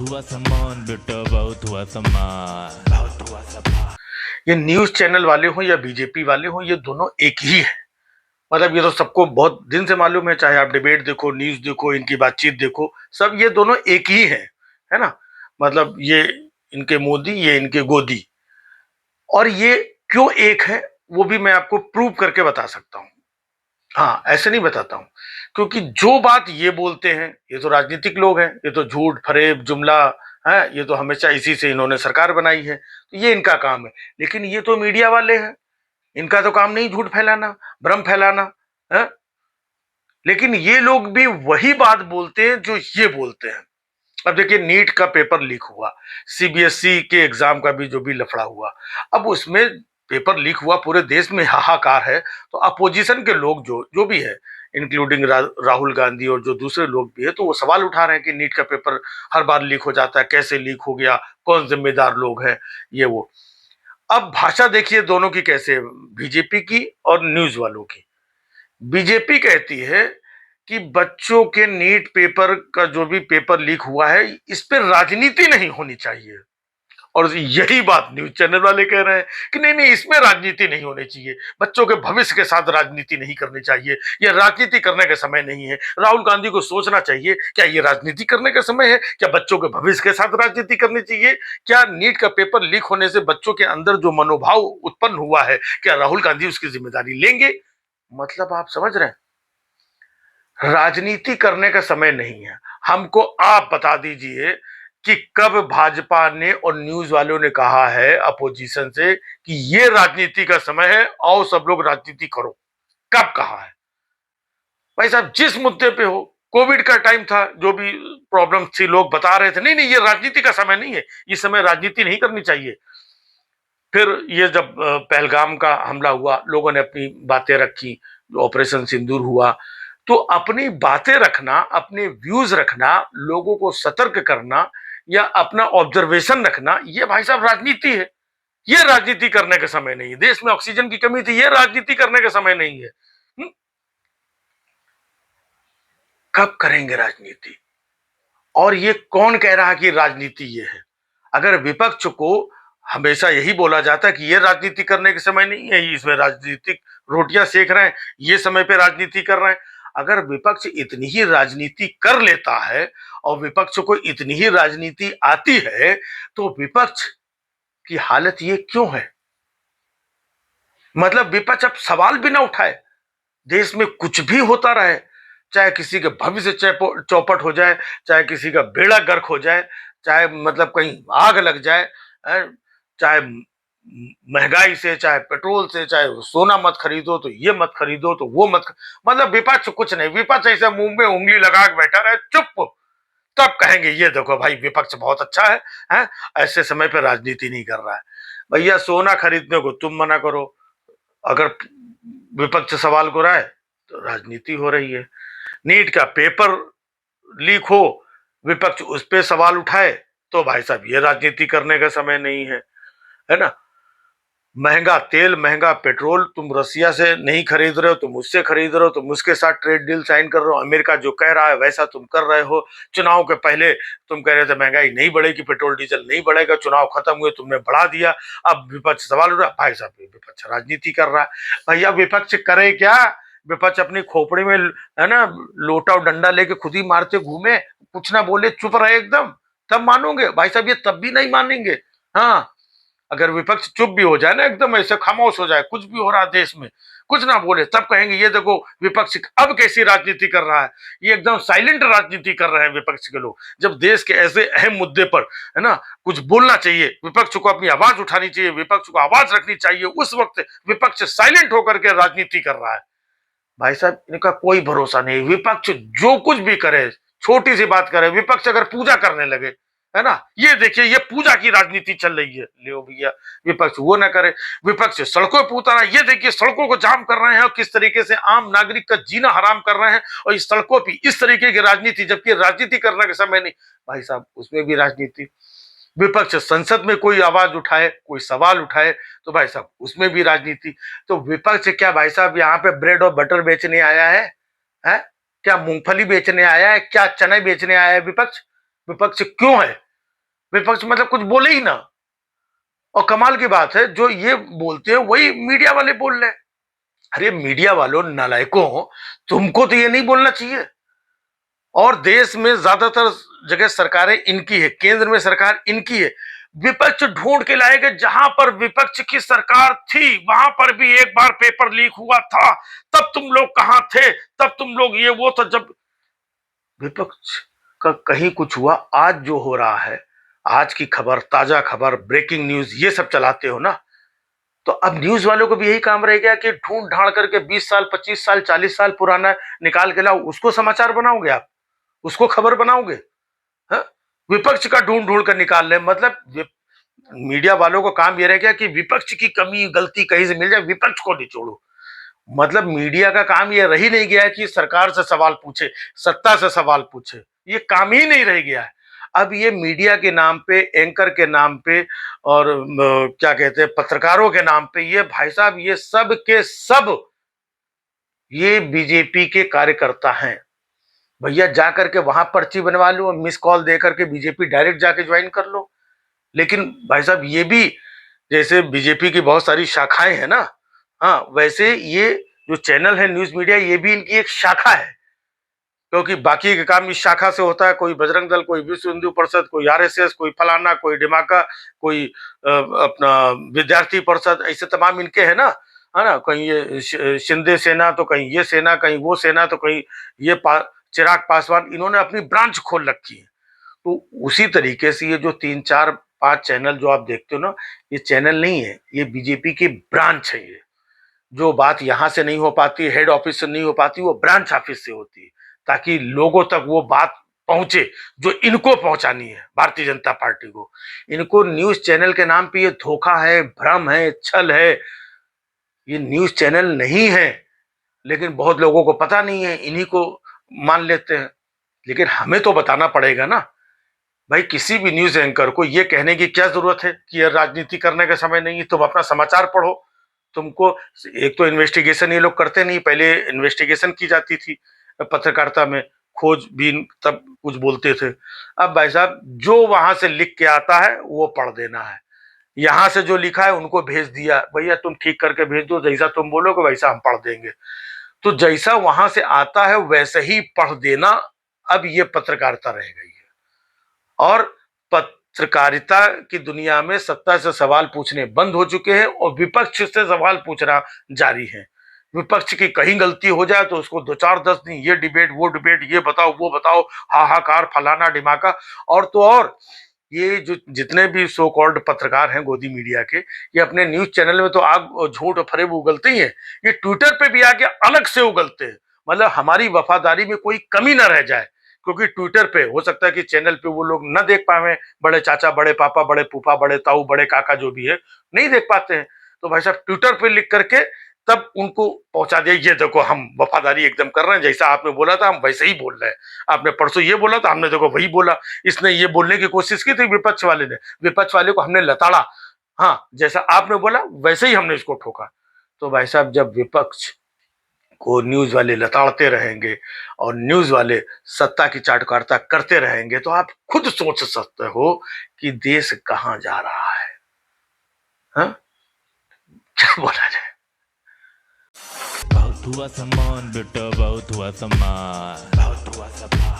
हुआ सामान बेटा, बहुत हुआ सामान, बहुत हुआ सामान। ये न्यूज चैनल वाले हों या बीजेपी वाले हों, ये दोनों एक ही है। मतलब ये तो सबको बहुत दिन से मालूम है, चाहे आप डिबेट देखो, न्यूज देखो, इनकी बातचीत देखो, सब ये दोनों एक ही है ना। मतलब ये इनके मोदी, ये इनके गोदी। और ये क्यों एक है वो भी मैं आपको प्रूव करके बता सकता हूं। हाँ, ऐसे नहीं बताता हूं, क्योंकि जो बात ये बोलते हैं, ये तो राजनीतिक लोग हैं, ये तो झूठ फरेब जुमला है, ये तो हमेशा इसी से इन्होंने सरकार बनाई है, तो ये इनका काम है। लेकिन ये तो मीडिया वाले हैं, इनका तो काम नहीं झूठ फैलाना, भ्रम फैलाना है। लेकिन ये लोग भी वही बात बोलते हैं जो ये बोलते हैं। अब देखिए, नीट का पेपर लीक हुआ, सीबीएसई के एग्जाम का भी जो भी लफड़ा हुआ, अब उसमें पेपर लीक हुआ, पूरे देश में हाहाकार है। तो अपोजिशन के लोग जो जो भी है, इंक्लूडिंग राहुल गांधी और जो दूसरे लोग भी है, तो वो सवाल उठा रहे हैं कि नीट का पेपर हर बार लीक हो जाता है, कैसे लीक हो गया, कौन जिम्मेदार लोग हैं, ये वो। अब भाषा देखिए दोनों की कैसे, बीजेपी की और न्यूज वालों की। बीजेपी कहती है कि बच्चों के नीट पेपर का जो भी पेपर लीक हुआ है, इस पर राजनीति नहीं होनी चाहिए। और यही बात न्यूज चैनल वाले कह रहे हैं कि नहीं नहीं, इसमें राजनीति नहीं होनी चाहिए, बच्चों के भविष्य के साथ राजनीति नहीं करनी चाहिए, यह राजनीति करने का समय नहीं है। राहुल गांधी को सोचना चाहिए, क्या ये राजनीति करने का समय है? क्या बच्चों के भविष्य के साथ राजनीति करनी चाहिए? क्या नीट का पेपर लीक होने से बच्चों के अंदर जो मनोभाव उत्पन्न हुआ है, क्या राहुल गांधी उसकी जिम्मेदारी लेंगे? मतलब आप समझ रहे हैं, राजनीति करने का समय नहीं है। हमको आप बता दीजिए कि कब भाजपा ने और न्यूज वालों ने कहा है अपोजिशन से कि ये राजनीति का समय है, आओ सब लोग राजनीति करो? कब कहा है? भाई साहब, जिस मुद्दे पे हो, कोविड का टाइम था, जो भी प्रॉब्लम थी, लोग बता रहे थे नहीं नहीं, ये राजनीति का समय नहीं है, इस समय राजनीति नहीं करनी चाहिए। फिर ये जब पहलगाम का हमला हुआ, लोगों ने अपनी बातें रखी, ऑपरेशन सिंदूर हुआ, तो अपनी बातें रखना, अपने व्यूज रखना, लोगों को सतर्क करना या अपना ऑब्जर्वेशन रखना, ये भाई साहब राजनीति है। ये राजनीति करने का समय नहीं है। देश में ऑक्सीजन की कमी थी, ये राजनीति करने का समय नहीं है। कब करेंगे राजनीति? और ये कौन कह रहा है कि राजनीति ये है? अगर विपक्ष को हमेशा यही बोला जाता है कि ये राजनीति करने के समय नहीं है, इसमें राजनीतिक रोटियां सेक रहे हैं, ये समय पे राजनीति कर रहे हैं। अगर विपक्ष इतनी ही राजनीति कर लेता है और विपक्ष को इतनी ही राजनीति आती है, तो विपक्ष की हालत ये क्यों है? मतलब विपक्ष अब सवाल भी ना उठाए, देश में कुछ भी होता रहे, चाहे किसी के भविष्य चौपट हो जाए, चाहे किसी का बेड़ा गर्क हो जाए, चाहे मतलब कहीं आग लग जाए, चाहे महंगाई से, चाहे पेट्रोल से, चाहे सोना मत खरीदो तो ये मत खरीदो तो वो मत मतलब विपक्ष कुछ नहीं, विपक्ष ऐसे मुंह में उंगली लगा के बैठा रहे चुप, तब कहेंगे ये देखो भाई विपक्ष बहुत अच्छा है? ऐसे समय पे राजनीति नहीं कर रहा है। भैया, सोना खरीदने को तुम मना करो, अगर विपक्ष सवाल को रहा है तो राजनीति हो रही है। नीट का पेपर लीक हो, विपक्ष उस पर सवाल उठाए, तो भाई साहब ये राजनीति करने का समय नहीं है ना। महंगा तेल, महंगा पेट्रोल तुम रसिया से नहीं खरीद रहे हो, तुम उससे खरीद रहे हो, तुम उसके साथ ट्रेड डील साइन कर रहे हो, अमेरिका जो कह रहा है वैसा तुम कर रहे हो। चुनाव के पहले तुम कह रहे थे महंगाई नहीं बढ़ेगी, पेट्रोल डीजल नहीं बढ़ेगा, चुनाव खत्म हुए तुमने बढ़ा दिया। अब विपक्ष सवाल उठ रहा है, भाई साहब विपक्ष राजनीति कर रहा है। भैया विपक्ष करे क्या? विपक्ष अपनी खोपड़ी में है ना लोटा और डंडा लेके खुद ही मारते घूमे, कुछ ना बोले, चुप रहे एकदम, तब मानोगे? भाई साहब ये तब भी नहीं मानेंगे। हाँ, अगर विपक्ष चुप भी हो जाए ना, एकदम ऐसे खामोश हो जाए, कुछ भी हो रहा है देश में, कुछ ना बोले, तब कहेंगे ये देखो विपक्ष अब कैसी राजनीति कर रहा है, ये एकदम साइलेंट राजनीति कर रहे हैं विपक्ष के लोग। जब देश के ऐसे अहम मुद्दे पर है ना कुछ बोलना चाहिए, विपक्ष को अपनी आवाज उठानी चाहिए, विपक्ष को आवाज रखनी चाहिए, उस वक्त विपक्ष साइलेंट होकर के राजनीति कर रहा है। भाई साहब इनका कोई भरोसा नहीं, विपक्ष जो कुछ भी करे, छोटी सी बात करे, विपक्ष अगर पूजा करने लगे, है ना, ये देखिए ये पूजा की राजनीति चल रही है। ले भैया, विपक्ष वो ना करे, विपक्ष सड़कों पर उतारा, ये देखिए सड़कों को जाम कर रहे हैं और किस तरीके से आम नागरिक का जीना हराम कर रहे हैं, और इस सड़कों पर इस तरीके की राजनीति, जबकि राजनीति करने का समय नहीं। भाई साहब उसमें भी राजनीति। विपक्ष संसद में कोई आवाज उठाए, कोई सवाल उठाए, तो भाई साहब उसमें भी राजनीति। तो विपक्ष क्या भाई साहब यहाँ पे ब्रेड और बटर बेचने आया है? क्या मूंगफली बेचने आया है? क्या चने बेचने आया है विपक्ष? विपक्ष क्यों है? विपक्ष मतलब कुछ बोले ही ना। और कमाल की बात है, जो ये बोलते हैं वही मीडिया वाले बोल रहे हैं। अरे मीडिया वालों, नालायकों, तुमको तो ये नहीं बोलना चाहिए। और देश में ज्यादातर जगह सरकारें इनकी है, केंद्र में सरकार इनकी है। विपक्ष ढूंढ के लाएगा, जहां पर विपक्ष की सरकार थी वहां पर भी एक बार पेपर लीक हुआ था, तब तुम लोग कहां थे, तब तुम लोग ये वो था। जब विपक्ष का कहीं कुछ हुआ, आज जो हो रहा है, आज की खबर, ताजा खबर, ब्रेकिंग न्यूज, ये सब चलाते हो ना, तो अब न्यूज वालों को भी यही काम रह गया कि ढूंढ ढांड करके 20 साल, 25 साल, 40 साल पुराना निकाल के लाओ, उसको समाचार बनाओगे आप, उसको खबर बनाओगे। हाँ? विपक्ष का ढूंढ ढूंढ कर निकाल रहे, मतलब मीडिया वालों को काम यह रह गया कि विपक्ष की कमी गलती कहीं से मिल जाए, विपक्ष को निचोड़ो। मतलब मीडिया का काम यह रही नहीं गया है कि सरकार से सवाल पूछे, सत्ता से सवाल पूछे, ये काम ही नहीं रह गया है। अब ये मीडिया के नाम पे, एंकर के नाम पे, और क्या कहते हैं, पत्रकारों के नाम पे, ये भाई साहब, ये सब के सब ये बीजेपी के कार्यकर्ता हैं। भैया जा करके वहां पर्ची बनवा लो, मिस कॉल दे करके बीजेपी डायरेक्ट जाके ज्वाइन कर लो। लेकिन भाई साहब, ये भी, जैसे बीजेपी की बहुत सारी शाखाएं हैं ना, हाँ, वैसे ये जो चैनल है न्यूज मीडिया, ये भी इनकी एक शाखा है। क्योंकि बाकी का काम इस शाखा से होता है, कोई बजरंग दल, कोई विश्व हिंदू परिषद, कोई आरएसएस, कोई फलाना, कोई डिमाका, कोई अपना विद्यार्थी परिषद, ऐसे तमाम इनके है ना, है ना। कहीं ये शिंदे सेना, तो कहीं ये सेना, कहीं वो सेना, तो कहीं ये चिराग पासवान, इन्होंने अपनी ब्रांच खोल रखी है। तो उसी तरीके से ये जो 3, 4, 5 चैनल जो आप देखते हो ना, ये चैनल नहीं है, ये बीजेपी की ब्रांच है। ये जो बात यहां से नहीं हो पाती, हेड ऑफिस से नहीं हो पाती, वो ब्रांच ऑफिस से होती है, ताकि लोगों तक वो बात पहुंचे जो इनको पहुंचानी है, भारतीय जनता पार्टी को। इनको न्यूज चैनल के नाम पे ये धोखा है, भ्रम है, छल है। ये न्यूज चैनल नहीं है, लेकिन बहुत लोगों को पता नहीं है, इन्हीं को मान लेते हैं। लेकिन हमें तो बताना पड़ेगा ना भाई। किसी भी न्यूज एंकर को ये कहने की क्या जरूरत है कि यह राजनीति करने का समय नहीं है, तुम अपना समाचार पढ़ो। तुमको एक तो इन्वेस्टिगेशन ये लोग करते नहीं, पहले इन्वेस्टिगेशन की जाती थी पत्रकारिता में, खोजबीन, तब कुछ बोलते थे। अब भाई साहब, जो वहां से लिख के आता है वो पढ़ देना है, यहां से जो लिखा है उनको भेज दिया, भैया तुम ठीक करके भेज दो, जैसा तुम बोलोगे वैसा हम पढ़ देंगे। तो जैसा वहां से आता है वैसे ही पढ़ देना, अब ये पत्रकारिता रह गई है। और पत्रकारिता की दुनिया में सत्ता से सवाल पूछने बंद हो चुके हैं, और विपक्ष से सवाल पूछना जारी है। विपक्ष की कहीं गलती हो जाए तो उसको 2, 4, 10 दिन ये डिबेट, वो डिबेट, ये बताओ, वो बताओ, हाहाकार, फलाना ढिमाका। और तो और ये जो जितने भी सो कॉल्ड पत्रकार हैं गोदी मीडिया के, ये अपने न्यूज चैनल में तो आग और झूठ और फरेब उगलते ही हैं, ये ट्विटर पे भी आके अलग से उगलते हैं। मतलब हमारी वफादारी में कोई कमी ना रह जाए, क्योंकि ट्विटर पे हो सकता है कि चैनल पे वो लोग न देख पाए, बड़े चाचा, बड़े पापा, बड़े फूफा, बड़े ताऊ, बड़े काका, जो भी है, नहीं देख पाते हैं। तो भाई साहब, ट्विटर पे लिख करके तब उनको पहुंचा दिया, ये देखो हम वफादारी एकदम कर रहे हैं, जैसा आपने बोला था हम वैसे ही बोल रहे हैं। आपने परसों ये बोला था, हमने देखो वही बोला। इसने ये बोलने की कोशिश की थी विपक्ष वाले ने, विपक्ष वाले को हमने लताड़ा, हाँ, जैसा आपने बोला वैसे ही हमने इसको ठोका। तो भाई साहब, जब विपक्ष को न्यूज वाले लताड़ते रहेंगे और न्यूज वाले सत्ता की चाटुकारिता करते रहेंगे, तो आप खुद सोच सकते हो कि देश कहां जा रहा है। हाँ? क्या बोला जाए। बहुत हुआ सम्मान बेटा, बहुत हुआ सम्मान, बहुत हुआ सम्मान।